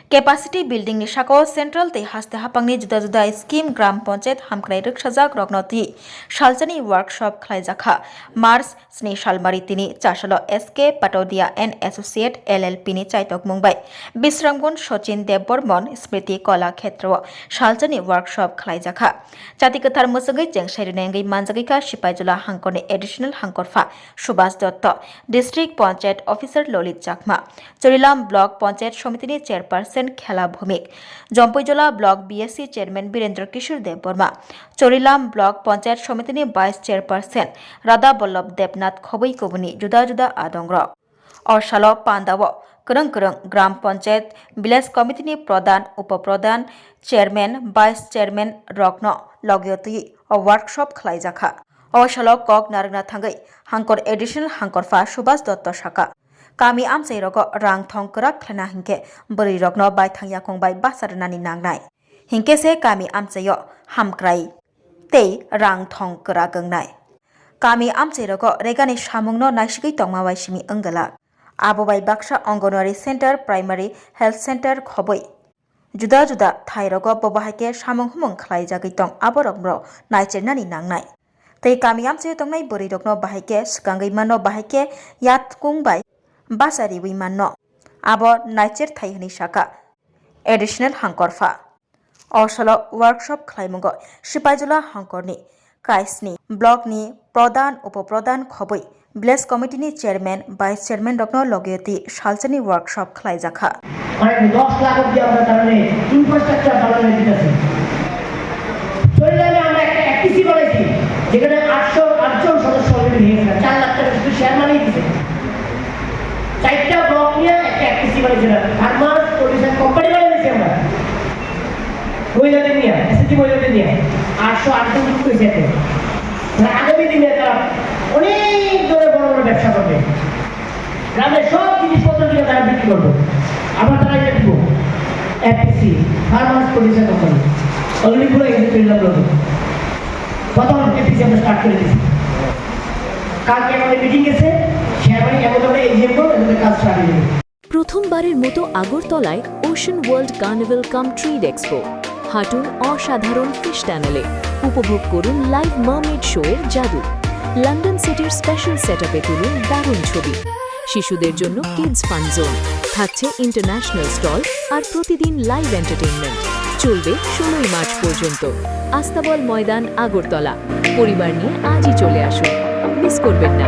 Capacity building ni shako central te haste hapangni juda juda scheme gram panchayat hamkrai rukshajak rognoti shaljani workshop khlai jakha Mars sni shalmari tini chashalo SK Patodia and Associate LLP ni chaitok mumbai Bisramgun Sochin Debbormon Smriti Kola Khetro shaljani workshop khlai jakha chati kathar musangai jengshai nengai manjagika Sipaijula hangkorni additional hangkorfa Subhas Dotto District Panchayat Officer Lolit Chakma Chorilam Block Panchayat Somitini Chairperson খেলা ভূমিক Jampuijala block BSC chairman Birendra Kishore Debbarma Charilam block panchayat সমিতিনি vice chairperson Radha Ballabh Debnath খবৈ কবুনি জুদা জুদা আদংর অরসাল পান্দাও করং করং গ্রাম পঞ্চায়েত ভিলেজ কমিটিনি প্রধান উপপ্রধান চেয়ারম্যান ভাইস চেয়ারম্যান রগ্ন লগিয়তই ওয়ার্কশপ খালাইজাখা অরসাল কক নারগনা থাঙ্গৈ হাঙ্কর এডিশনাল হাঙ্করফা সুভাষ দত্ত শাখা Kami amsai rogo rang thong krak khlana hingke bari rogno bai thangya khongbai basarnani nangnai hingke se kami amsayo hamkrai tei rang thong kra gangnai kami amsai rogo regani samungno naisigi tongmawai simi anggala abobai baksa Anganwadi Center Primary Health Center khoboi juda juda thai rogo bobahaike samung humung khlai jagoi tong aborogno naichenani nangnai tei kami amsayo tongnai bari rogno bahaike skangai mano bahaike yat kungbai Basari Wimano Abo Nacher Thaihani Shaka Additional Hankorfa Orsalo Workshop Klaimungo Sipaijula Hankorni Kaisni Blogni Prodan Upoprodan Khoboi Bless Committee ni Chairman Vice Chairman Dr. Logeti Shalchani Workshop Khlaijakha মানে 10 লাখ অবধি আমরা তাহলে infrastructure বানানো দিতেছি চরিলামে আমরা একটা FTC বানাইছি যেখানে 800 সদস্য অলরেডি হয়ে গেছে 4 লাখ টাকা শুধু শেয়ার মানি দিয়েছে চারটা ব্লক নিয়ে একটা এফটিসি বানিয়েছিলাম ফার্মার্স প্রোডিউসার কোম্পানি বানিয়েছি আমরা মহিলাদের নিয়ে এসএসজি মহিলাদের নিয়ে 800 যুক্ত হয়েছে এতে আগামী দিনে তারা অনেক ধরনের বড় বড় ব্যবসা করবে গ্রামের সব জিনিসপত্র কিনে তারা বিক্রি করবে আবার তারা এটা দিব FTC farmers producer company already পুরো এসে চলে গেল প্রথম এফটিসি আমরা স্টার্ট করে দিয়েছি কালকে আমাদের মিটিং গেছে শেয়ারমানি এমন আমরা এজিএম করব এবং কাজ স্টার্ট হবে প্রথমবারের মতো আগরতলায় ওশান ওয়ার্ল্ড কার্নিভাল কাম ট্রিড এক্সপো হাঁটুন অসাধারণ ফিশ টানেলে উপভোগ করুন লাইভ মারমেড শো এর জাদু লন্ডন সিটির স্পেশাল সেটআপে তুলুন দারুণ ছবি শিশুদের জন্য কিডস ফান জোন থাকছে ইন্টারন্যাশনাল স্টল আর প্রতিদিন লাইভ এন্টারটেইনমেন্ট চলবে 16 মার্চ পর্যন্ত আস্তাবল ময়দান আগরতলা পরিবার নিয়ে আজই চলে আসুন মিস করবেন না